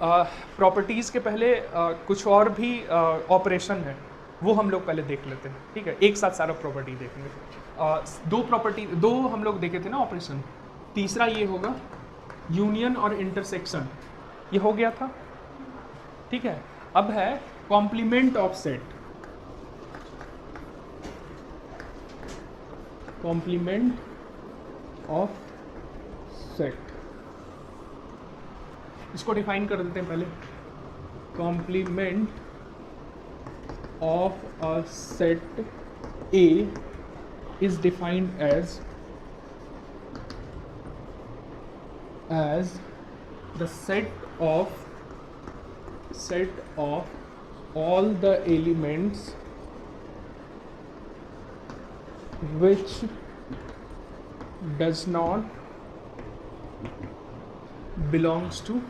Properties के पहले कुछ और भी ऑपरेशन है, वो हम लोग पहले देख लेते हैं, ठीक है। एक साथ सारा प्रॉपर्टी देखेंगे। दो हम लोग देखे थे ना ऑपरेशन, तीसरा ये होगा यूनियन और इंटरसेक्शन, ये हो गया था, ठीक है। अब है complement of set, complement of set, इसको डिफाइन कर देते हैं पहले। Complement of a set a is defined as the set of all the elements which does not belongs to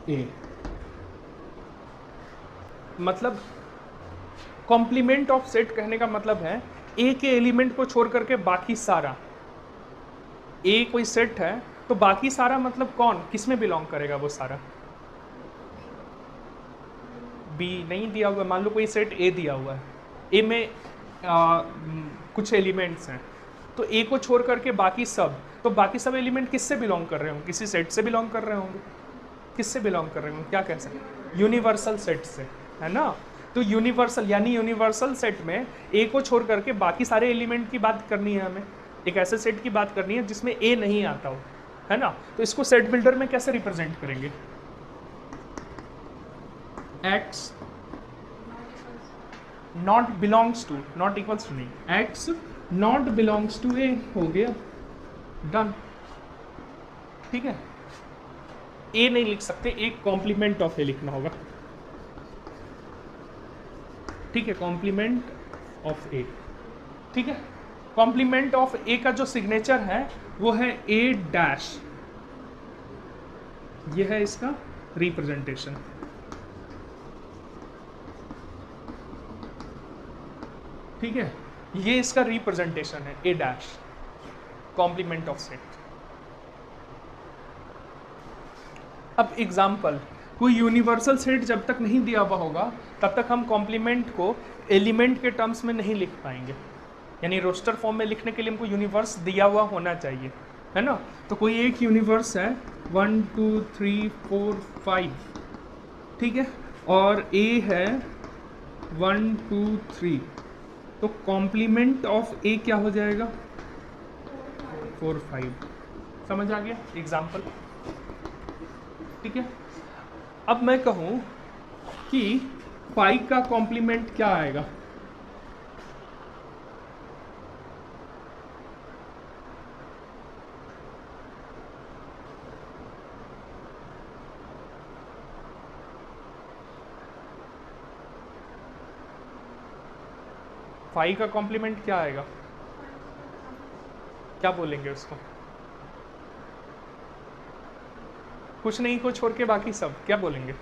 A। मतलब कॉम्प्लीमेंट ऑफ सेट कहने का मतलब है ए के एलिमेंट को छोड़ करके बाकी सारा, ए कोई सेट है तो बाकी सारा मतलब कौन, किस में बिलोंग करेगा वो सारा, बी नहीं दिया हुआ, मान लो कोई सेट ए दिया हुआ है, ए में कुछ एलिमेंट्स हैं, तो ए को छोड़ करके बाकी सब, तो बाकी सब एलिमेंट किससे बिलोंग कर रहे होंगे, किसी सेट से बिलोंग कर रहे होंगे, किससे बिलोंग कर रहे होंगे, क्या कह सकते हैं, यूनिवर्सल सेट से, है ना। तो यूनिवर्सल यानी यूनिवर्सल सेट में ए को छोड़ करके बाकी सारे एलिमेंट की बात करनी है हमें, एक ऐसे सेट की बात करनी है जिसमें ए नहीं आता हो, है ना। तो इसको सेट बिल्डर में कैसे रिप्रेजेंट करेंगे, x not belongs to, not equals to नहीं, x not belongs to a, हो गया डन, ठीक है। ए नहीं लिख सकते, एक कॉम्प्लीमेंट ऑफ ए लिखना होगा, ठीक है, कॉम्प्लीमेंट ऑफ ए, ठीक है। कॉम्प्लीमेंट ऑफ ए का जो सिग्नेचर है वो है ए डैश, ये है इसका रिप्रेजेंटेशन, ठीक है, ये इसका रिप्रेजेंटेशन है ए डैश, कॉम्प्लीमेंट ऑफ सेट। अब एग्जाम्पल, कोई यूनिवर्सल सेट जब तक नहीं दिया हुआ होगा तब तक हम कॉम्प्लीमेंट को एलिमेंट के टर्म्स में नहीं लिख पाएंगे, यानी रोस्टर फॉर्म में लिखने के लिए हमको यूनिवर्स दिया हुआ होना चाहिए, है ना। तो कोई एक यूनिवर्स है 1 2 3 4 5, ठीक है, और ए है 1 2 3, तो कॉम्प्लीमेंट ऑफ ए क्या हो जाएगा 4 5, समझ आ गया एग्जाम्पल, ठीक है। अब मैं कहूँ कि 5 का कॉम्प्लीमेंट क्या आएगा, फाइव का कॉम्प्लीमेंट क्या आएगा, क्या बोलेंगे उसको, कुछ नहीं को छोड़ के बाकी सब क्या बोलेंगे,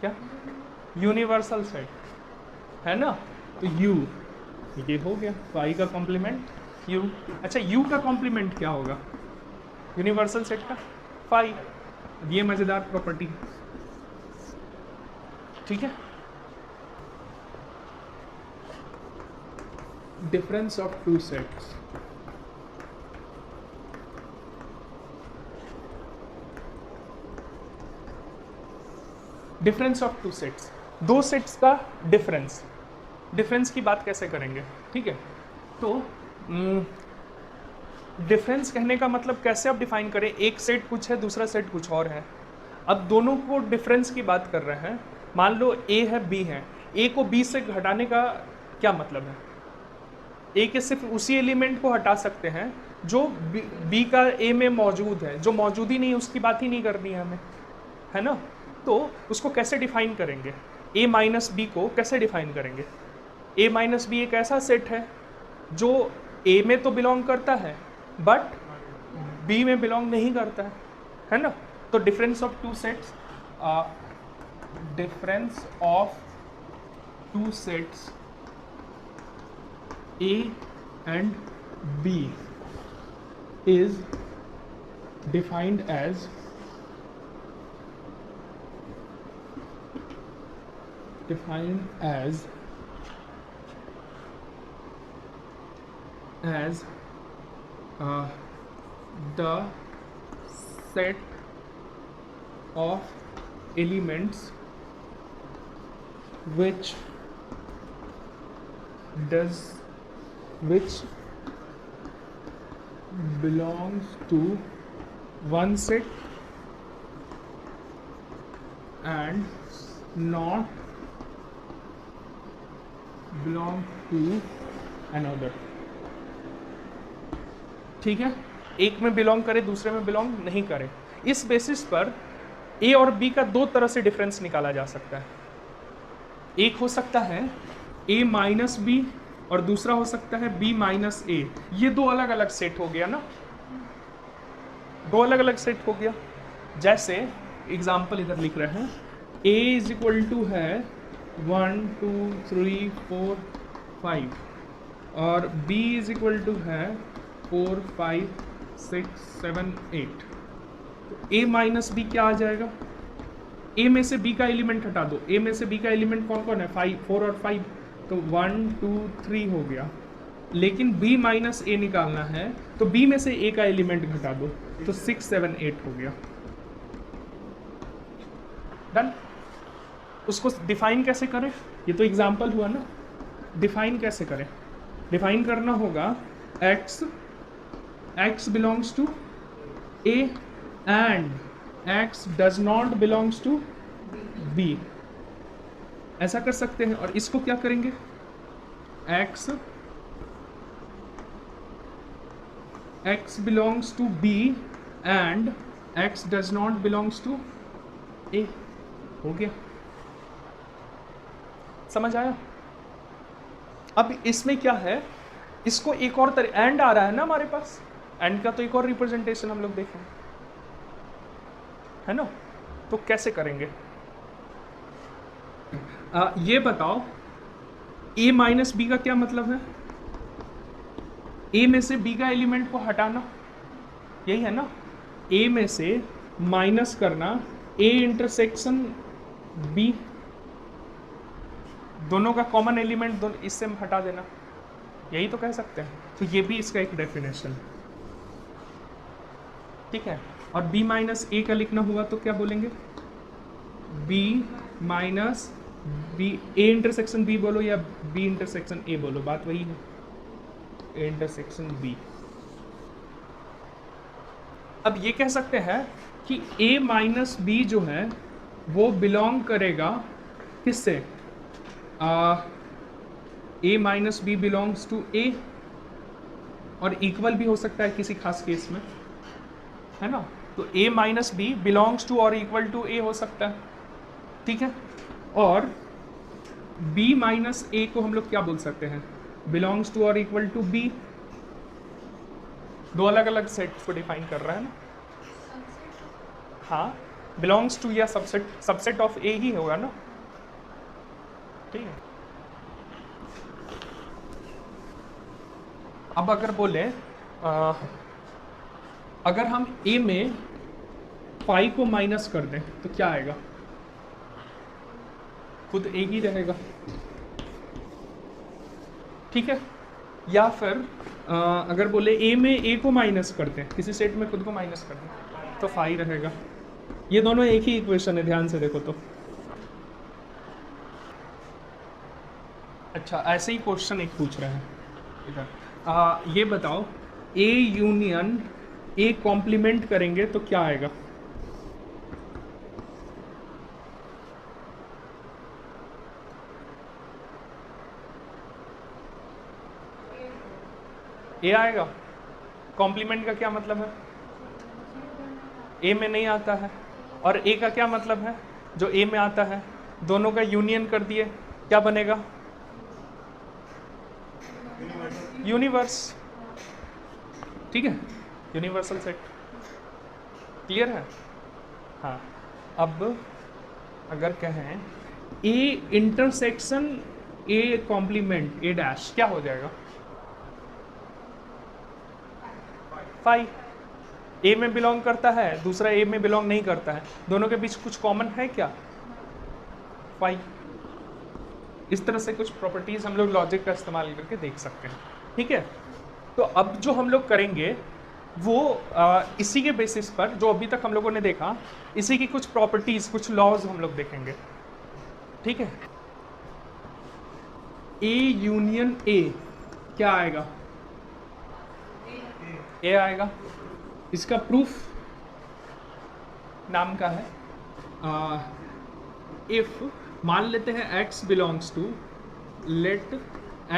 क्या, यूनिवर्सल सेट, है ना। तो यू, ये हो गया फाइव का कॉम्प्लीमेंट यू। अच्छा यू का कॉम्प्लीमेंट क्या होगा यूनिवर्सल सेट का, फाइव, ये मजेदार प्रॉपर्टी, ठीक है। Difference of two sets, difference of two sets, दो सेट्स का डिफरेंस, डिफरेंस की बात कैसे करेंगे, ठीक है। तो डिफरेंस कहने का मतलब कैसे आप डिफाइन करें, एक सेट कुछ है दूसरा सेट कुछ और है, अब दोनों को डिफरेंस की बात कर रहे हैं, मान लो ए है बी है, ए को बी से घटाने का क्या मतलब है, ए के सिर्फ उसी एलिमेंट को हटा सकते हैं जो बी का ए में मौजूद है, जो मौजूद ही नहीं उसकी बात ही नहीं करनी है हमें, है ना। तो उसको कैसे डिफाइन करेंगे, ए माइनस बी को कैसे डिफाइन करेंगे, ए माइनस बी एक ऐसा सेट है जो ए में तो बिलोंग करता है बट बी में बिलोंग नहीं करता है ना। तो difference of two sets, difference of two sets A and B is defined as the set of elements which belongs to one set and not belong to another। ठीक है, एक में बिलोंग करे दूसरे में बिलोंग नहीं करे। इस बेसिस पर ए और बी का दो तरह से डिफरेंस निकाला जा सकता है। एक हो सकता है ए माइनस बी और दूसरा हो सकता है बी माइनस ए। ये दो अलग अलग सेट हो गया ना, दो अलग अलग सेट हो गया। जैसे एग्जाम्पल इधर लिख रहे हैं, ए इज इक्वल टू है 1 2 3 4 5 और b इज इक्वल टू है 4 5 6 7 8। तो a माइनस बी क्या आ जाएगा? a में से b का एलिमेंट हटा दो। a में से b का एलिमेंट कौन कौन है? 5 4 और 5, तो 1 2 3 हो गया। लेकिन b माइनस ए निकालना है तो b में से a का एलिमेंट घटा दो, तो 6 7 8 हो गया। डन। उसको डिफाइन कैसे करें? ये तो एग्जाम्पल हुआ ना, डिफाइन कैसे करें? डिफाइन करना होगा x belongs to a and x does not belongs to b। ऐसा कर सकते हैं। और इसको क्या करेंगे? x belongs to b and x does not belongs to a। हो गया, समझ आया? अब इसमें क्या है, इसको एक और एंड आ रहा है ना हमारे पास, एंड का तो एक और रिप्रेजेंटेशन हम लोग देखें, है ना? तो कैसे करेंगे? ये बताओ, a माइनस बी का क्या मतलब है? a में से b का एलिमेंट को हटाना, यही है ना? a में से माइनस करना a इंटरसेक्शन b, दोनों का कॉमन एलिमेंट दोनों इससे हटा देना, यही तो कह सकते हैं। तो ये भी इसका एक डेफिनेशन है, ठीक है। और b माइनस ए का लिखना हुआ तो क्या बोलेंगे? b minus b, a intersection b बोलो या b इंटरसेक्शन a बोलो, बात वही है, a इंटरसेक्शन b। अब ये कह सकते हैं कि a माइनस बी जो है वो बिलोंग करेगा किससे? a minus b belongs to a, और इक्वल भी हो सकता है किसी खास केस में, है ना? तो a minus b belongs to और इक्वल टू a हो सकता है, ठीक है। और b माइनस ए को हम लोग क्या बोल सकते हैं? बिलोंग्स टू और इक्वल टू b। दो अलग अलग सेट को डिफाइन कर रहा है ना। हाँ, बिलोंग्स टू या सबसेट ऑफ ए ही होगा ना, ठीक है। अब अगर बोले अगर हम a में 5 को माइनस कर दें तो क्या आएगा? खुद a ही रहेगा, ठीक है। या फिर अगर बोले a में a को माइनस कर दें, किसी सेट में खुद को माइनस कर दें तो 5 रहेगा। ये दोनों एक ही इक्वेशन है, ध्यान से देखो तो। अच्छा, ऐसे ही क्वेश्चन एक पूछ रहे हैं इधर, ये बताओ a यूनियन a कॉम्प्लीमेंट करेंगे तो क्या आएगा? a आएगा। कॉम्प्लीमेंट का क्या मतलब है? a में नहीं आता है। और a का क्या मतलब है? जो a में आता है, दोनों का यूनियन कर दिए, क्या बनेगा? यूनिवर्स, ठीक है, यूनिवर्सल सेट। क्लियर है? हाँ। अब अगर कहें a intersection a complement a dash, क्या हो जाएगा? 5। ए में बिलोंग करता है, दूसरा ए में बिलोंग नहीं करता है, दोनों के बीच कुछ कॉमन है क्या? फाई। इस तरह से कुछ प्रॉपर्टीज हम लोग लॉजिक का इस्तेमाल करके देख सकते हैं। ठीक है, तो अब जो हम लोग करेंगे वो इसी के बेसिस पर जो अभी तक हम लोगों ने देखा, इसी की कुछ प्रॉपर्टीज, कुछ लॉज हम लोग देखेंगे। ठीक है, ए यूनियन ए क्या आएगा? ए आएगा। इसका प्रूफ नाम का है, इफ मान लेते हैं x belongs to, let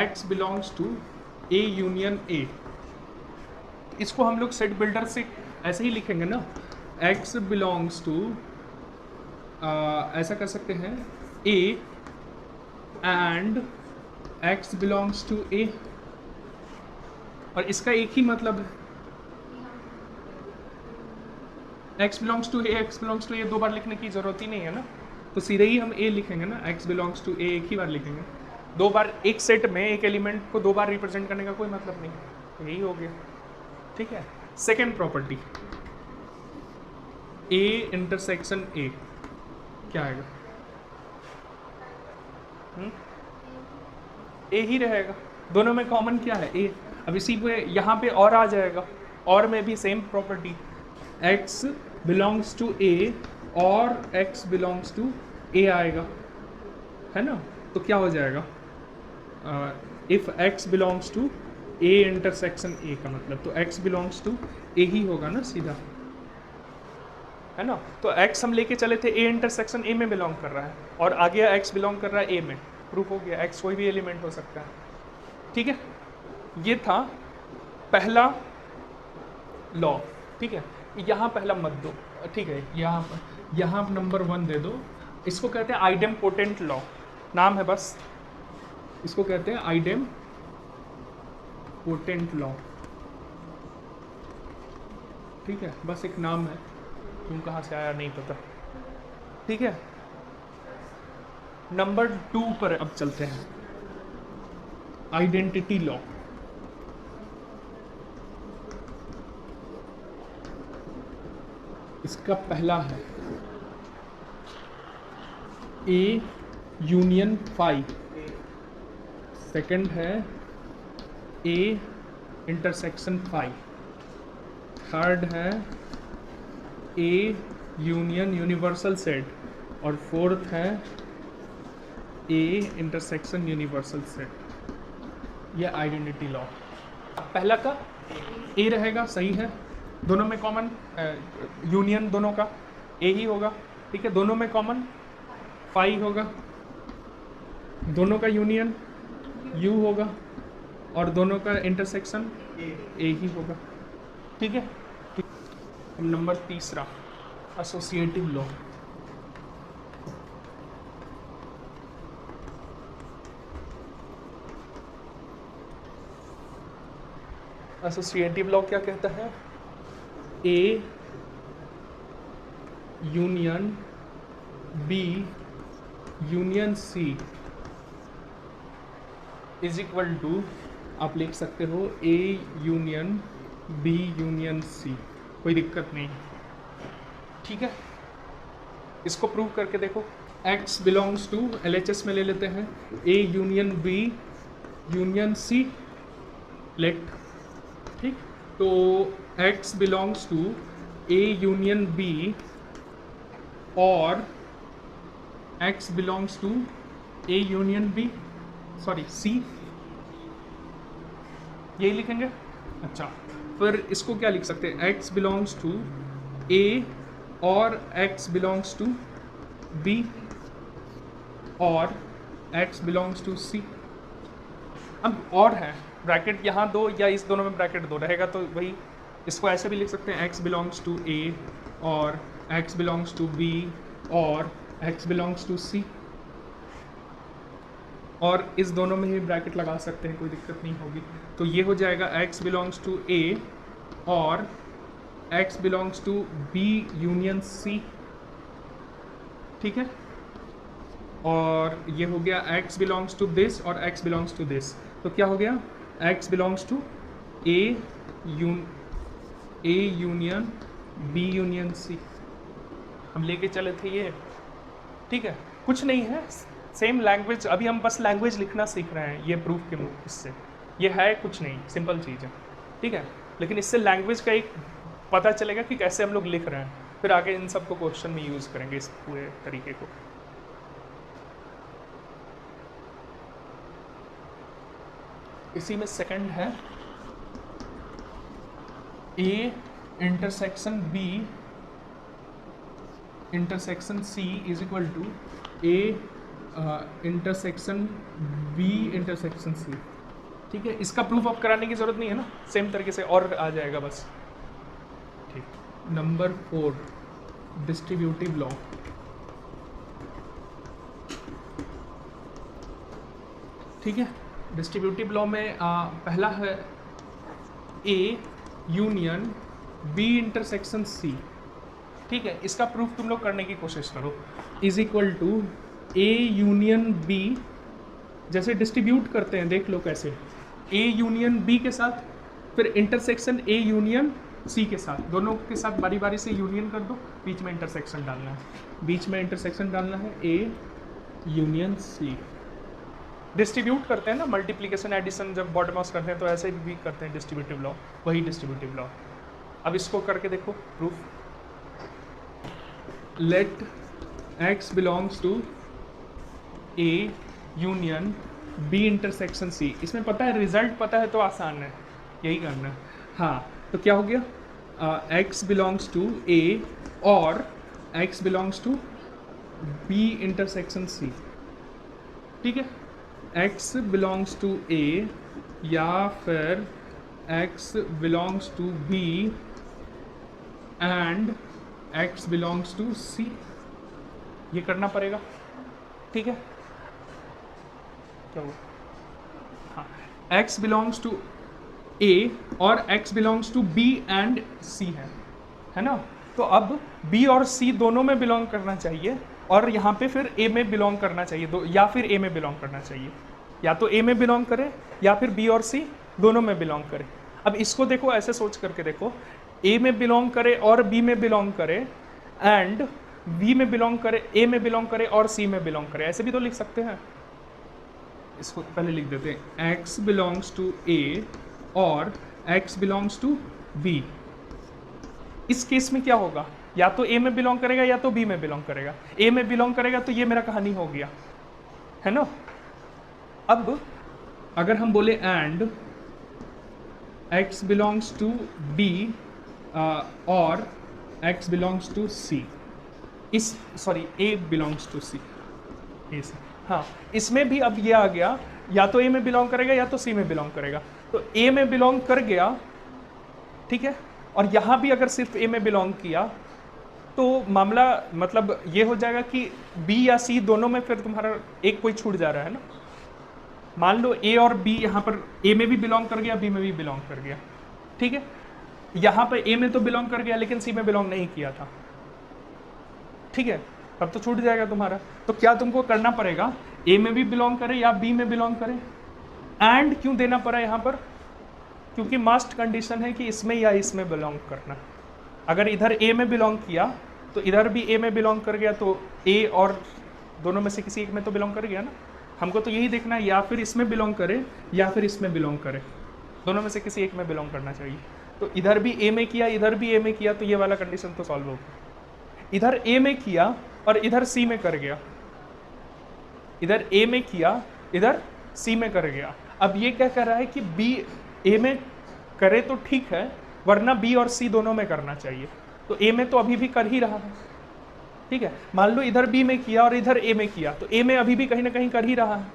x belongs to a union a. इसको हम लोग सेट बिल्डर से ऐसे ही लिखेंगे ना, x बिलोंग्स टू, ऐसा कर सकते हैं a and x belongs to a, और इसका एक ही मतलब है, x belongs to a, x belongs to a दो बार लिखने की जरूरत ही नहीं है ना, तो सीधे ही हम a लिखेंगे ना, x बिलोंग्स टू a एक ही बार लिखेंगे। दो बार एक सेट में एक एलिमेंट को दो बार रिप्रेजेंट करने का कोई मतलब नहीं, तो यही हो गया। ठीक है, second property, a intersection a क्या आएगा? a ही रहेगा, दोनों में कॉमन क्या है? a। अब इसी पे यहाँ पे और आ जाएगा, और में भी same property, x belongs to a और x बिलोंग्स टू a आएगा, है ना? तो क्या हो जाएगा? If x belongs to a intersection a का मतलब तो x बिलोंग्स टू a ही होगा ना सीधा, है ना? तो x हम लेके चले थे a इंटरसेक्शन a में बिलोंग कर रहा है, और आगे x बिलोंग कर रहा है a में, प्रूफ हो गया, x कोई भी एलिमेंट हो सकता है। ठीक है, ये था पहला लॉ। ठीक है, यहाँ पहला मत दो, ठीक है, यहाँ नंबर 1 दे दो। इसको कहते हैं आइडेम्पोटेंट लॉ, नाम है बस, इसको कहते हैं आइडेम्पोटेंट लॉ। ठीक है, बस एक नाम है, तुम कहाँ से आया नहीं पता। ठीक है, नंबर 2 पर अब चलते हैं, आइडेंटिटी लॉ। इसका पहला है ए यूनियन फाई, सेकंड है ए इंटरसेक्शन फाई, थर्ड है ए यूनियन यूनिवर्सल सेट, और फोर्थ है ए इंटरसेक्शन यूनिवर्सल सेट। यह आइडेंटिटी लॉ। पहला का ए रहेगा, सही है, दोनों में कॉमन, यूनियन दोनों का ए ही होगा। ठीक है, दोनों में कॉमन फाई होगा, दोनों का यूनियन यू होगा, और दोनों का इंटरसेक्शन ए ही होगा। ठीक है, number 3 associative law. Associative law क्या कहता है? A union b union C is equal to, आप लिख सकते हो a union b union c, कोई दिक्कत नहीं। ठीक है, इसको प्रूव करके देखो। x बिलोंग्स टू, LHS में ले लेते हैं, a union b union c, let. ठीक, तो x belongs to a union b और x belongs to a union b, sorry c, यही लिखेंगे। अच्छा, फिर इसको क्या लिख सकते हैं? x बिलोंग्स टू ए और x बिलोंग्स टू बी और x बिलोंग्स टू सी। अब और है, ब्रैकेट यहाँ दो या इस दोनों में ब्रैकेट दो रहेगा, तो वही इसको ऐसे भी लिख सकते हैं, x बिलोंग्स टू ए और x बिलोंग्स टू बी और x बिलोंग्स टू सी, और इस दोनों में ही ब्रैकेट लगा सकते हैं, कोई दिक्कत नहीं होगी। तो ये हो जाएगा x बिलोंग्स टू ए और x belongs to B union c. ठीक है, और ये हो गया x बिलोंग्स टू दिस और x बिलोंग्स टू दिस, तो क्या हो गया? x belongs to a a union b union c, हम लेके चले थे ये, ठीक है। कुछ नहीं है, सेम लैंग्वेज, अभी हम बस लैंग्वेज लिखना सीख रहे हैं ये प्रूफ के इससे, ये है कुछ नहीं, सिंपल चीज़ है, ठीक है। लेकिन इससे लैंग्वेज का एक पता चलेगा कि कैसे हम लोग लिख रहे हैं, फिर आगे इन सब को क्वेश्चन में यूज़ करेंगे इस पूरे तरीके को। इसी में सेकंड है a intersection b intersection c is equal to A intersection b intersection c, ठीक है। इसका प्रूफ अब कराने की जरूरत नहीं है ना, सेम तरीके से और आ जाएगा बस, ठीक। नंबर 4 डिस्ट्रीब्यूटिव लॉ, ठीक है। डिस्ट्रीब्यूटिव लॉ में पहला है a union b intersection c, ठीक है। इसका प्रूफ तुम लोग करने की कोशिश करो, is equal to a union b, जैसे डिस्ट्रीब्यूट करते हैं देख लो कैसे, ए यूनियन बी के साथ, फिर इंटरसेक्शन ए यूनियन सी के साथ, दोनों के साथ बारी बारी से यूनियन कर दो, बीच में इंटरसेक्शन डालना है, बीच में इंटरसेक्शन डालना है ए यूनियन सी। डिस्ट्रीब्यूट करते हैं ना, मल्टीप्लिकेशन एडिशन जब बॉटम आउट करते हैं तो ऐसे भी करते हैं डिस्ट्रीब्यूटिव लॉ, वही डिस्ट्रीब्यूटिव लॉ। अब इसको करके देखो proof, let x belongs to a union b intersection c. इसमें पता है रिजल्ट पता है तो आसान है, यही करना है। हाँ, तो क्या हो गया, x बिलोंग्स टू ए और x belongs to b intersection c, ठीक है। x बिलोंग्स टू ए या फिर x belongs to b and x belongs to c, ये करना पड़ेगा, ठीक है। क्या हुआ, हाँ, x बिलोंग्स टू a और x belongs to b and c है ना। तो अब b और c दोनों में बिलोंग करना चाहिए, और यहाँ पे फिर a में बिलोंग करना चाहिए, दो या फिर a में बिलोंग करना चाहिए, या तो a में बिलोंग करे या फिर b और c दोनों में बिलोंग करे। अब इसको देखो, ऐसे सोच करके देखो, a में बिलोंग करे और b में बिलोंग करे, एंड b में बिलोंग करे, a में बिलोंग करे और c में बिलोंग करे, ऐसे भी तो लिख सकते हैं। इसको पहले लिख देते हैं, x बिलोंग्स टू a और x बिलोंग्स टू b। इस केस में क्या होगा, या तो a में बिलोंग करेगा या तो b में बिलोंग करेगा। a में बिलोंग करेगा तो ये मेरा कहानी हो गया, है ना। अब अगर हम बोले and x belongs to b और x बिलोंग्स टू c, इस sorry a belongs to c, हाँ, इसमें भी अब ये आ गया, या तो a में बिलोंग करेगा या तो c में बिलोंग करेगा। तो a में बिलोंग कर गया, ठीक है, और यहाँ भी अगर सिर्फ a में बिलोंग किया तो मामला मतलब ये हो जाएगा कि b या c दोनों में फिर तुम्हारा एक कोई छूट जा रहा है ना। मान लो a और b यहाँ पर a में भी बिलोंग कर गया, b में भी बिलोंग कर गया, ठीक है। यहाँ पर a में तो बिलोंग कर गया लेकिन c में बिलोंग नहीं किया था, ठीक है, तब तो छूट जाएगा तुम्हारा। तो क्या तुमको करना पड़ेगा, a में भी बिलोंग करे या b में बिलोंग करे। एंड क्यों देना पड़ा यहाँ पर, क्योंकि मस्ट कंडीशन है कि इसमें या इसमें बिलोंग करना। अगर इधर a में बिलोंग किया तो इधर भी a में बिलोंग कर गया, तो a और दोनों में से किसी एक में तो बिलोंग कर गया ना। हमको तो यही देखना है, या फिर इसमें बिलोंग करे या फिर इसमें बिलोंग करे, दोनों में से किसी एक में बिलोंग करना चाहिए। तो इधर भी a में किया, इधर भी a में किया, तो ये वाला कंडीशन तो सॉल्व होगा। इधर a में किया और इधर c में कर गया, इधर a में किया इधर c में कर गया। अब ये क्या कह रहा है कि b a में करे तो ठीक है, वरना b और c दोनों में करना चाहिए। तो a में तो अभी भी कर ही रहा है, ठीक है। मान लो इधर b में किया और इधर a में किया, तो a में अभी भी कहीं ना कहीं कर ही रहा है,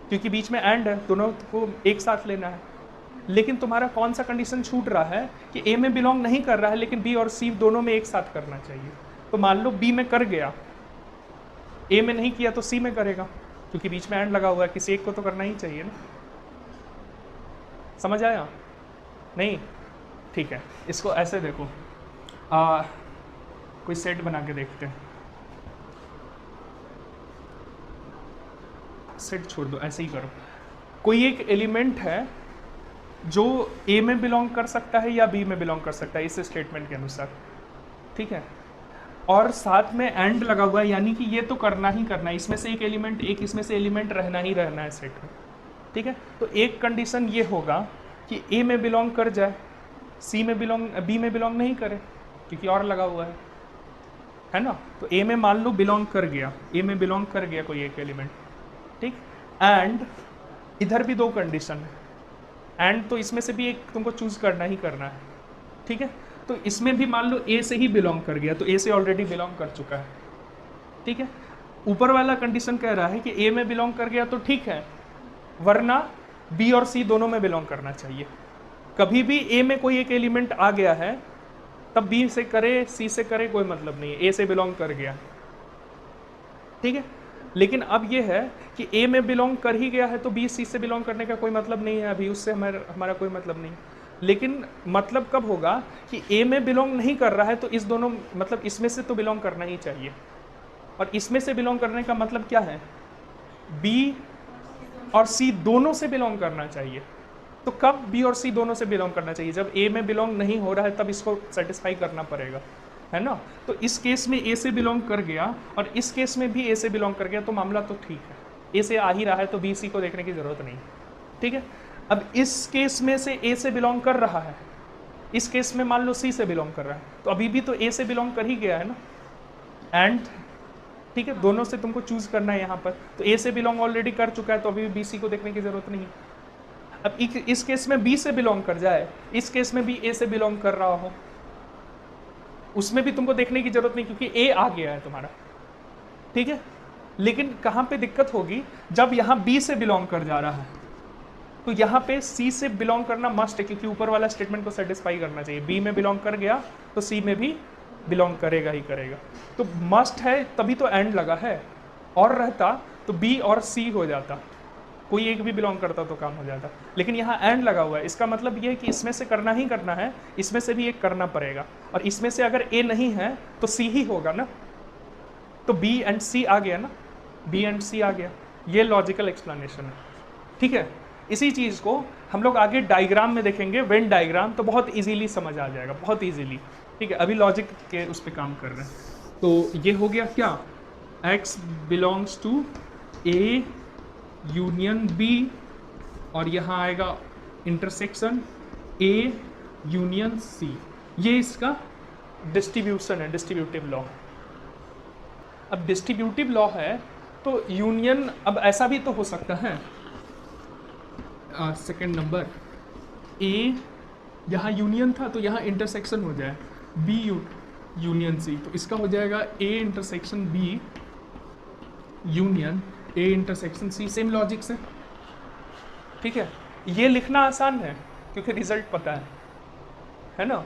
क्योंकि बीच में एंड है, दोनों को एक साथ लेना है। लेकिन तुम्हारा कौन सा कंडीशन छूट रहा है कि a में बिलोंग नहीं कर रहा है लेकिन b और c दोनों में एक साथ करना चाहिए। तो मान लो b में कर गया, a में नहीं किया तो c में करेगा, क्योंकि बीच में एंड लगा हुआ है, किसी एक को तो करना ही चाहिए ना। समझ आया नहीं, ठीक है। इसको ऐसे देखो, कोई सेट बना के देखते हैं। सेट छोड़ दो, ऐसे ही करो। कोई एक एलिमेंट है जो ए में बिलोंग कर सकता है या बी में बिलोंग कर सकता है इस स्टेटमेंट के अनुसार, ठीक है। और साथ में एंड लगा हुआ है, यानी कि ये तो करना ही करना है, इसमें से एक एलिमेंट, एक इसमें से एलिमेंट रहना ही रहना है सेट में, ठीक है। तो एक कंडीशन ये होगा कि ए में बिलोंग कर जाए, सी में बिलोंग, बी में बिलोंग नहीं करे क्योंकि और लगा हुआ है ना। तो ए में मान लो बिलोंग कर गया, ए में बिलोंग कर गया कोई एक एलिमेंट, ठीक। एंड इधर भी दो कंडीशन है, एंड तो इसमें से भी एक तुमको चूज करना ही करना है, ठीक है। तो इसमें भी मान लो ए से ही बिलोंग कर गया, तो ए से ऑलरेडी बिलोंग कर चुका है, ठीक है। ऊपर वाला कंडीशन कह रहा है कि ए में बिलोंग कर गया तो ठीक है, वरना बी और सी दोनों में बिलोंग करना चाहिए। कभी भी ए में कोई एक एलिमेंट आ गया है तब बी से करे सी से करे कोई मतलब नहीं है, ए से बिलोंग कर गया, ठीक है। लेकिन अब ये है कि ए में बिलोंग कर ही गया है तो बी सी से बिलोंग करने का कोई मतलब नहीं है, अभी उससे हमारा कोई मतलब नहीं। लेकिन मतलब कब होगा कि ए में बिलोंग नहीं कर रहा है तो इस दोनों, मतलब इसमें से तो बिलोंग करना ही चाहिए, और इसमें से बिलोंग करने का मतलब क्या है, बी और सी दोनों से बिलोंग करना चाहिए। तो कब बी और सी दोनों से बिलोंग करना चाहिए, जब ए में बिलोंग नहीं हो रहा है तब इसको सेटिस्फाई करना पड़ेगा, है ना। तो इस केस में ए से बिलोंग कर गया और इस केस में भी ए से बिलोंग कर गया, तो मामला तो ठीक है, ए से आ ही रहा है तो बी सी को देखने की जरूरत नहीं, ठीक है। अब इस केस में से ए से बिलोंग कर रहा है, इस केस में मान लो सी से बिलोंग कर रहा है, तो अभी भी तो ए से बिलोंग कर ही गया है ना, एंड ठीक है, दोनों से तुमको चूज करना है यहाँ पर, तो ए से बिलोंग ऑलरेडी कर चुका है तो अभी भी बी सी को देखने की जरूरत नहीं है। अब इस केस में बी से बिलोंग कर जाए, इस केस में भी ए से बिलोंग कर रहा हो, उसमें भी तुमको देखने की जरूरत नहीं क्योंकि ए आ गया है तुम्हारा, ठीक है। लेकिन कहाँ पे दिक्कत होगी, जब यहाँ बी से बिलोंग कर जा रहा है तो यहाँ पे सी से बिलोंग करना मस्ट है, क्योंकि ऊपर वाला स्टेटमेंट को सेटिस्फाई करना चाहिए। बी में बिलोंग कर गया तो सी में भी बिलोंग करेगा ही करेगा, तो मस्ट है, तभी तो एंड लगा है। और रहता तो बी और सी हो जाता, कोई एक भी बिलोंग करता तो काम हो जाता, लेकिन यहाँ एंड लगा हुआ है। इसका मतलब ये है कि इसमें से करना ही करना है, इसमें से भी एक करना पड़ेगा, और इसमें से अगर ए नहीं है तो सी ही होगा ना, तो बी एंड सी आ गया ना, बी एंड सी आ गया। ये लॉजिकल एक्सप्लेनेशन है, ठीक है। इसी चीज़ को हम लोग आगे डायग्राम में देखेंगे, वेन डायग्राम, तो बहुत इजीली समझ आ जाएगा, बहुत इजीली, ठीक है। अभी लॉजिक के उस पर काम कर रहे हैं। तो ये हो गया क्या, x belongs to a union b, और यहाँ आएगा इंटरसेक्शन ए यूनियन सी, ये इसका डिस्ट्रीब्यूशन है, डिस्ट्रीब्यूटिव लॉ। अब डिस्ट्रीब्यूटिव लॉ है तो यूनियन, अब ऐसा भी तो हो सकता है, सेकंड नंबर, ए यहाँ यूनियन था तो यहाँ इंटरसेक्शन हो जाए बी यूनियन सी, तो इसका हो जाएगा a intersection b union a intersection c, same logic से, ठीक है। ये लिखना आसान है क्योंकि रिजल्ट पता है ना,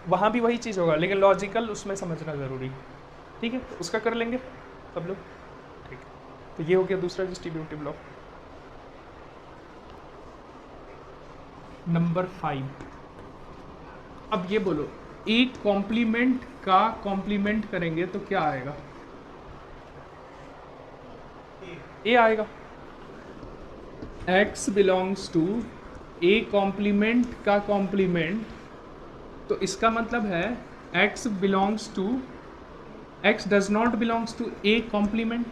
वहाँ भी वही चीज़ होगा, लेकिन लॉजिकल उसमें समझना ज़रूरी, ठीक है। तो उसका कर लेंगे सब लोग, ठीक है। तो ये हो गया दूसरा डिस्ट्रीब्यूटिव लॉ। नंबर 5, अब ये बोलो, एक कॉम्प्लीमेंट का कॉम्प्लीमेंट करेंगे तो क्या आएगा, ए आएगा। x belongs to A complement का कॉम्प्लीमेंट, तो इसका मतलब है x belongs to, x does not belongs to A complement,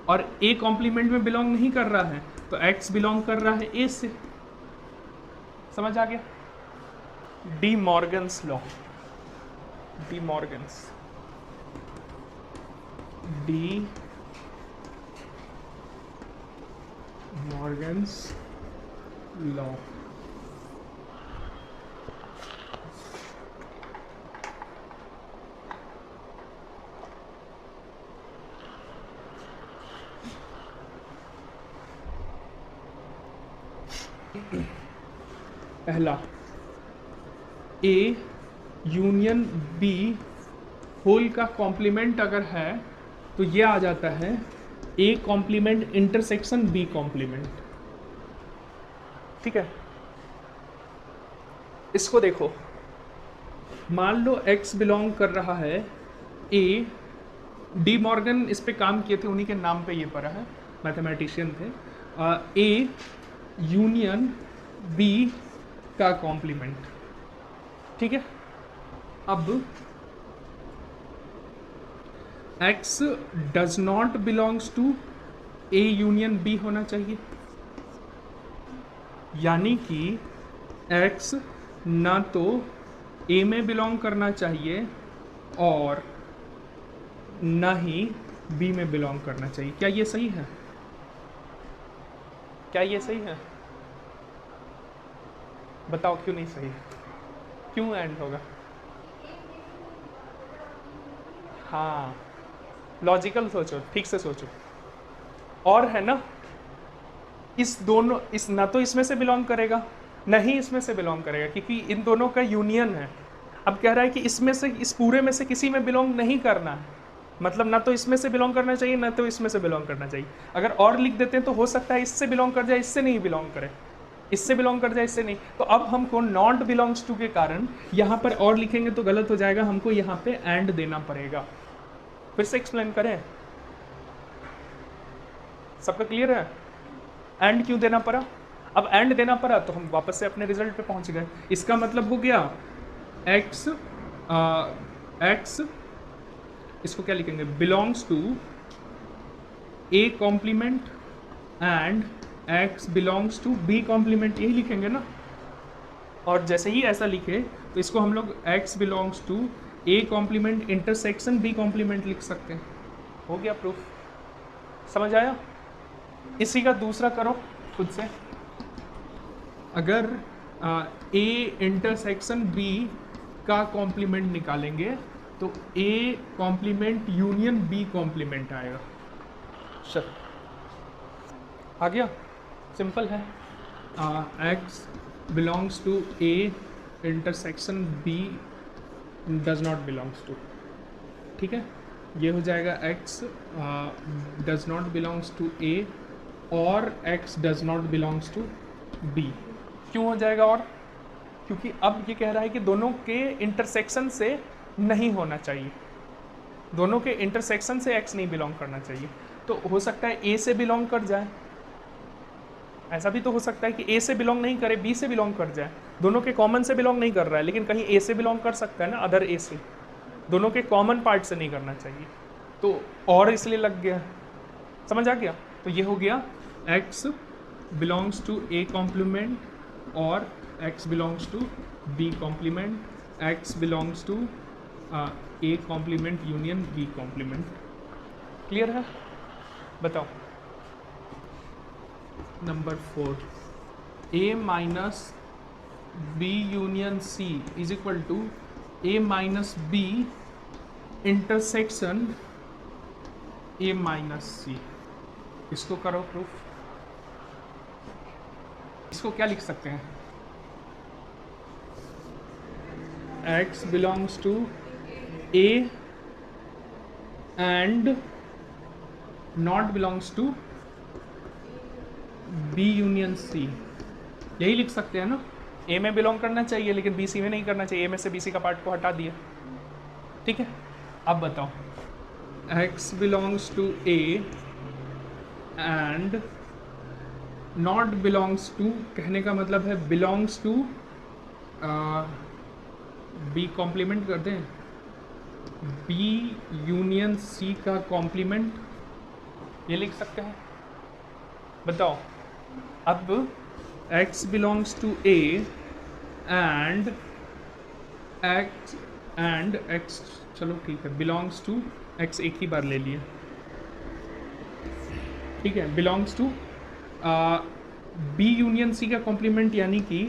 और ए कॉम्प्लीमेंट में बिलोंग नहीं कर रहा है तो x बिलोंग कर रहा है ए से, समझ आ गया। De Morgan's law, De Morgan's, De Morgan's law, पहला, ए यूनियन बी होल का कॉम्प्लीमेंट अगर है तो ये आ जाता है a complement intersection b complement, ठीक है। इसको देखो, मान लो x बिलोंग कर रहा है ए, डी मॉर्गन इस पे काम किए थे, उन्हीं के नाम पे ये पढ़ा है, मैथमेटिशियन थे। ए यूनियन बी का कॉम्प्लीमेंट। ठीक है, अब x does not belongs to a union b होना चाहिए, यानी कि एक्स ना तो ए में बिलोंग करना चाहिए और ना ही बी में बिलोंग करना चाहिए। क्या ये सही है? क्या ये सही है? बताओ क्यों नहीं सही? क्यों एंड होगा? हाँ, लॉजिकल सोचो, ठीक से सोचो। और है ना, इस दोनों, इस ना तो इसमें से बिलोंग करेगा ना ही इसमें से बिलोंग करेगा, क्योंकि इन दोनों का यूनियन है। अब कह रहा है कि इसमें से, इस पूरे में से किसी में बिलोंग नहीं करना है, मतलब ना तो इसमें से बिलोंग करना चाहिए ना तो इसमें से बिलोंग करना चाहिए। अगर और लिख देते हैं तो हो सकता है इससे बिलोंग कर जाए, इससे नहीं बिलोंग करे, इससे बिलोंग कर जाए, इससे नहीं। तो अब हमको नॉट बिलोंग्स टू के कारण यहाँ पर और लिखेंगे तो गलत हो जाएगा, हमको यहाँ पे एंड देना पड़ेगा। फिर से एक्सप्लेन करें, सबका क्लियर है? एंड क्यों देना पड़ा? अब एंड देना पड़ा तो हम वापस से अपने रिजल्ट पे पहुंच गए। इसका मतलब हो गया एक्स, एक्स इसको क्या लिखेंगे, belongs to A complement and x belongs to B complement, यही लिखेंगे ना। और जैसे ही ऐसा लिखे तो इसको हम लोग x belongs to A complement intersection b complement लिख सकते हैं। हो गया प्रूफ, समझ आया? इसी का दूसरा करो खुद से। अगर ए इंटरसेक्शन बी का कॉम्प्लीमेंट निकालेंगे तो A complement union B complement आएगा। चल आ गया, सिंपल है। X belongs to A intersection B does not belongs to, ठीक है, ये हो जाएगा x does not belongs to ए और x does not belongs to B. क्यों हो जाएगा? और क्योंकि अब ये कह रहा है कि दोनों के इंटरसेक्शन से नहीं होना चाहिए, दोनों के इंटरसेक्शन से एक्स नहीं बिलोंग करना चाहिए। तो हो सकता है ए से बिलोंग कर जाए, ऐसा भी तो हो सकता है कि ए से बिलोंग नहीं करे बी से बिलोंग कर जाए। दोनों के कॉमन से बिलोंग नहीं कर रहा है लेकिन कहीं ए से बिलोंग कर सकता है ना, अदर ए से, दोनों के कॉमन पार्ट से नहीं करना चाहिए। तो और इसलिए लग गया, समझ आ गया? तो ये हो गया x belongs to A complement और x belongs to B complement, x belongs to A complement union B complement. Clear है? बताओ number 4, A minus B union C is equal to A minus B intersection A minus C. इसको करो proof. इसको क्या लिख सकते हैं? X belongs to A and not belongs to B union C, यही लिख सकते हैं ना। ए में बिलोंग करना चाहिए लेकिन बी सी में नहीं करना चाहिए, ए में से बी सी का पार्ट को हटा दिया, ठीक है। अब बताओ, x belongs to A and not belongs to, कहने का मतलब है बिलोंग्स टू बी कॉम्प्लीमेंट कर दें, बी यूनियन सी का कॉम्प्लीमेंट, ये लिख सकते हैं। बताओ अब x belongs to a and x, चलो ठीक है, बिलोंग्स टू x एक ही बार ले लिए, ठीक है, belongs to b union c का कॉम्प्लीमेंट, यानी कि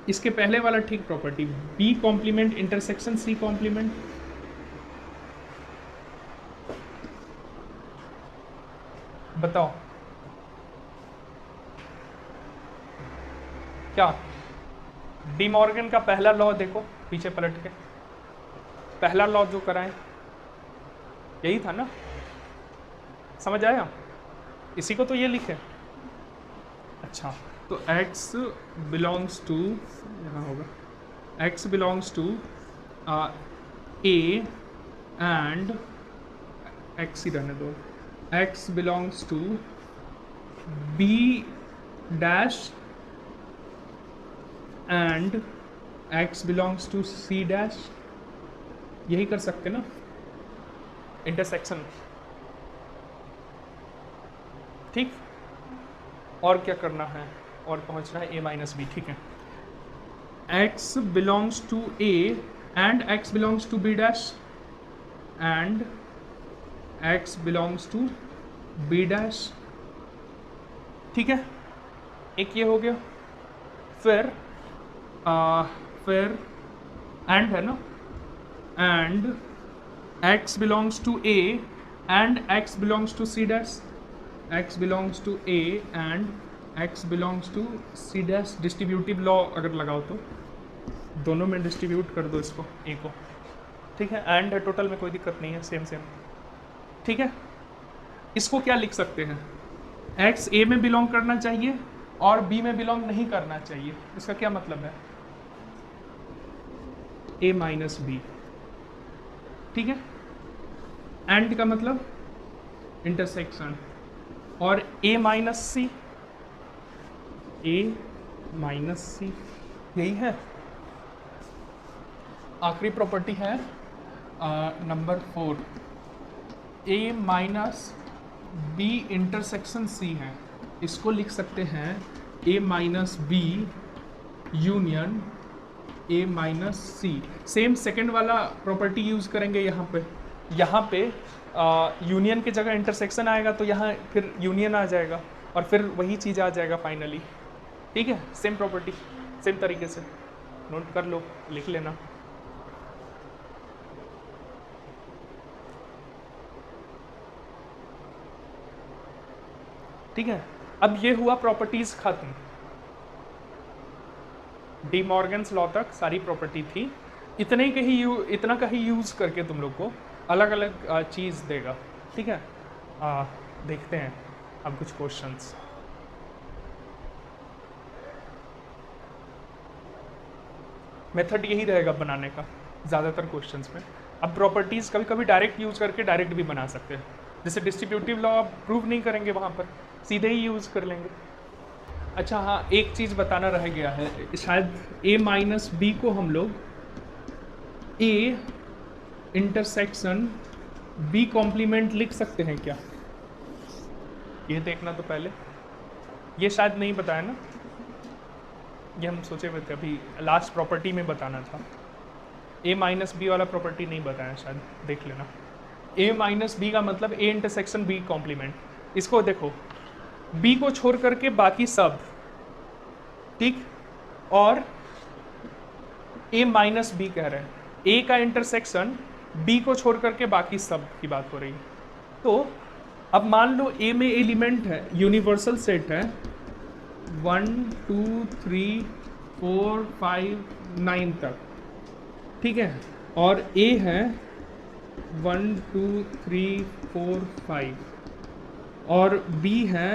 इसके पहले वाला ठीक property b complement intersection c complement. बताओ क्या? डी मॉर्गन का पहला लॉ देखो, पीछे पलट के, पहला लॉ जो कराएं यही था ना, समझ आया? इसी को तो ये लिखे। अच्छा, तो x बिलोंग्स टू, यहाँ होगा x belongs to a and x ही रहने दो, x belongs to b dash and x belongs to c dash, यही कर सकते ना, इंटरसेक्शन। ठीक, और क्या करना है, और पहुंचना है a माइनस बी। ठीक है, x belongs to a and x belongs to b dash and x belongs to b dash. ठीक है, एक ये हो गया। फिर एंड है ना, and x belongs to a and x belongs to c dash, x belongs to a and x belongs to c dash. Distributive law अगर लगाओ तो दोनों में डिस्ट्रीब्यूट कर दो इसको, a को। ठीक है, एंड है टोटल में, कोई दिक्कत नहीं है, सेम सेम। ठीक है, इसको क्या लिख सकते हैं, x a में बिलोंग करना चाहिए और b में बिलोंग नहीं करना चाहिए। इसका क्या मतलब है, a माइनस बी। ठीक है, एंड का मतलब इंटरसेक्शन, और a minus C, a minus C, यही है। आखिरी प्रॉपर्टी है number 4, a minus B intersection C है। इसको लिख सकते हैं a minus B union a minus C. Same second वाला प्रॉपर्टी यूज़ करेंगे यहाँ पे यूनियन की जगह इंटरसेक्शन आएगा तो यहाँ फिर यूनियन आ जाएगा और फिर वही चीज़ आ जाएगा फाइनली। ठीक है, सेम प्रॉपर्टी, सेम तरीके से नोट कर लो, लिख लेना। ठीक है, अब ये हुआ प्रॉपर्टीज खत्म। डी मॉर्गन्स लॉ तक सारी प्रॉपर्टी थी। इतना का ही यूज़ करके तुम लोग को अलग अलग चीज़ देगा। ठीक है, देखते हैं अब कुछ क्वेश्चंस। मेथड यही रहेगा बनाने का ज़्यादातर क्वेश्चंस में। अब प्रॉपर्टीज़ कभी कभी डायरेक्ट यूज़ करके डायरेक्ट भी बना सकते हैं, जैसे डिस्ट्रीब्यूटिव लॉ प्रूव नहीं करेंगे वहाँ पर, सीधे ही यूज़ कर लेंगे। अच्छा हाँ, एक चीज़ बताना रह गया है, शायद a माइनस बी को हम लोग a इंटरसेक्शन b कॉम्प्लीमेंट लिख सकते हैं क्या, ये देखना तो पहले। ये शायद नहीं बताया ना, ये हम सोचे हुए थे, अभी लास्ट प्रॉपर्टी में बताना था। a माइनस बी वाला प्रॉपर्टी नहीं बताया शायद, देख लेना। a माइनस बी का मतलब a इंटरसेक्शन b कॉम्प्लीमेंट। इसको देखो, b को छोड़ करके बाकी सब, ठीक, और a माइनस बी कह रहे हैं, a का इंटरसेक्शन b को छोड़ करके बाकी सब की बात हो रही है। तो अब मान लो a में एलिमेंट है, यूनिवर्सल सेट है 1 2 3 4 5 9 तक, ठीक है, और a है 1 2 3 4 5 और b है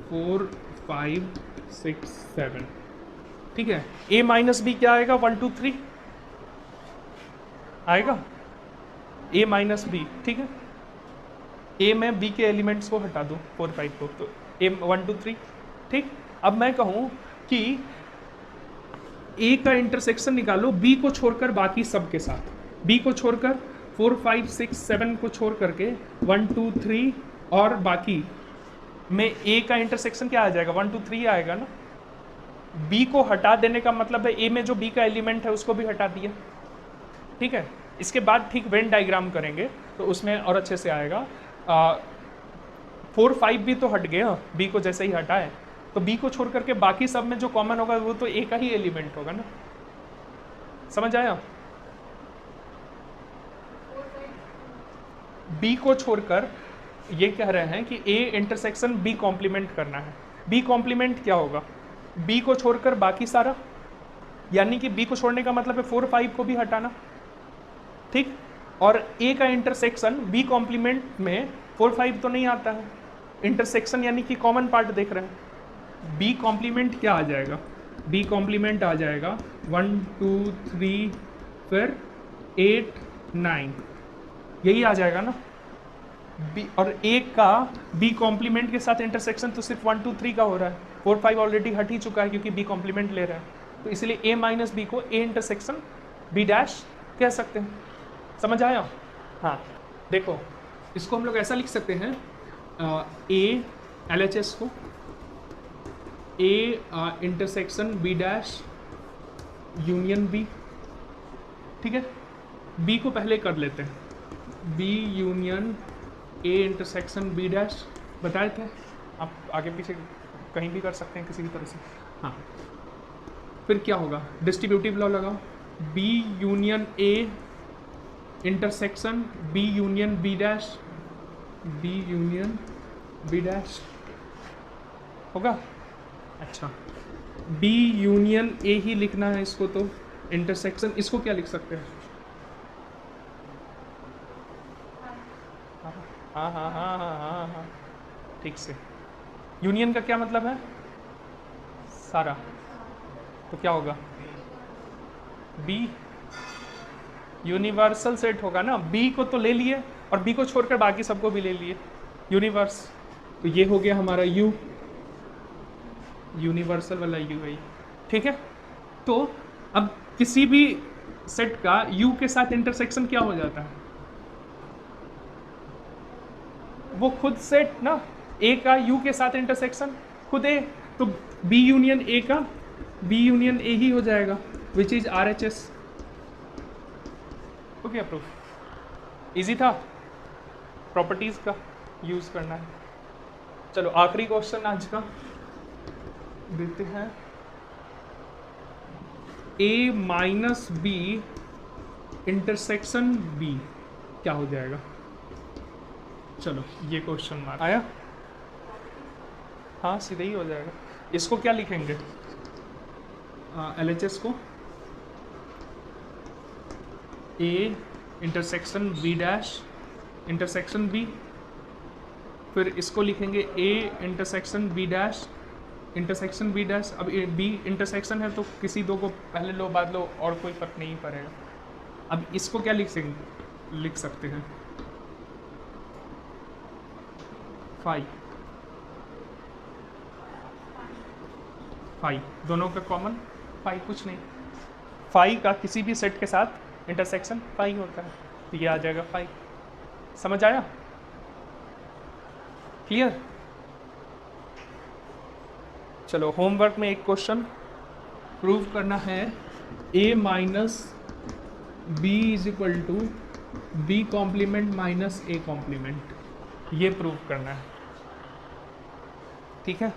4 5 6 7, ठीक है। a माइनस बी क्या आएगा, 1 2 3 आएगा, a माइनस बी, ठीक है। a में b के एलिमेंट्स को हटा दो 4 5 को, तो a 1 2 3, ठीक। अब मैं कहूँ कि a का इंटरसेक्शन निकालो b को छोड़कर बाकी सब के साथ, b को छोड़कर 4 5 6 7 को छोड़ करके 1 2 3 और बाकी में a का इंटरसेक्शन क्या आ जाएगा, 1 2 3 आएगा ना। b को हटा देने का मतलब है a में जो b का एलिमेंट है उसको भी हटा दिया, ठीक है। इसके बाद ठीक वेन डायग्राम करेंगे तो उसमें और अच्छे से आएगा। 4 5 भी तो हट गया, b को जैसे ही हटाए, तो b को छोड़ करके बाकी सब में जो कॉमन होगा वो तो a का ही एलिमेंट होगा ना, समझ आया। b को छोड़कर ये कह रहे हैं कि a इंटरसेक्शन b कॉम्प्लीमेंट करना है। b कॉम्प्लीमेंट क्या होगा, b को छोड़कर बाकी सारा, यानी कि b को छोड़ने का मतलब है 4 5 को भी हटाना, ठीक। और a का इंटरसेक्शन b कॉम्प्लीमेंट में 4 5 तो नहीं आता है, इंटरसेक्शन यानी कि कॉमन पार्ट देख रहे हैं। b कॉम्प्लीमेंट क्या आ जाएगा, b कॉम्प्लीमेंट आ जाएगा 1 2 3 फिर 8 9, यही आ जाएगा ना। b और a का b कॉम्प्लीमेंट के साथ इंटरसेक्शन तो सिर्फ 1 2 3 का हो रहा है, 4 5 ऑलरेडी हट ही चुका है क्योंकि b कॉम्प्लीमेंट ले रहा है, तो इसलिए ए माइनस बी को ए इंटरसेक्शन बी डैश कह सकते हैं। समझ आया? हाँ, देखो इसको हम लोग ऐसा लिख सकते हैं, ए LHS को a intersection b dash union b, ठीक है। बी को पहले कर लेते हैं, b union a intersection b dash बताए थे, आप आगे पीछे कहीं भी कर सकते हैं किसी भी तरह से। हाँ, फिर क्या होगा, डिस्ट्रीब्यूटिव लॉ लगाओ, b union a intersection b union b dash, b union b dash होगा। अच्छा, बी यूनियन ए ही लिखना है इसको, तो इंटरसेक्शन इसको क्या लिख सकते हैं? हाँ हाँ हाँ हाँ हाँ हाँ, ठीक से। यूनियन का क्या मतलब है? सारा, तो क्या होगा? बी यूनिवर्सल सेट होगा ना, बी को तो ले लिए और बी को छोड़कर बाकी सबको भी ले लिए, यूनिवर्स। तो ये हो गया हमारा यू, यूनिवर्सल वाला यू है, ठीक है। तो अब किसी भी सेट का यू के साथ इंटरसेक्शन क्या हो जाता है? वो खुद सेट ना, ए का यू के साथ इंटरसेक्शन खुद ए, तो बी यूनियन ए का बी यूनियन ए ही हो जाएगा, विच इज RHS। हो गया प्रूफ, इजी था, प्रॉपर्टीज का यूज करना है। चलो आखिरी क्वेश्चन आज का देते हैं, ए माइनस बी इंटरसेक्शन बी क्या हो जाएगा? चलो ये क्वेश्चन मार्क आया, हाँ सीधे ही हो जाएगा। इसको क्या लिखेंगे? LHS को a intersection b dash intersection b, फिर इसको लिखेंगे a intersection b dash intersection b dash. अब बी इंटरसेक्शन है तो किसी दो को पहले लो बाद लो और कोई फर्क नहीं पड़ेगा। अब इसको क्या लिख सकते हैं? फाई दोनों का कॉमन फाई, कुछ नहीं, फाई का किसी भी सेट के साथ इंटरसेक्शन फाई होता है, तो ये आ जाएगा फाई। समझ आया? क्लियर? चलो होमवर्क में एक क्वेश्चन प्रूव करना है, A minus B is equal to B complement minus A complement, ये प्रूव करना है, ठीक है।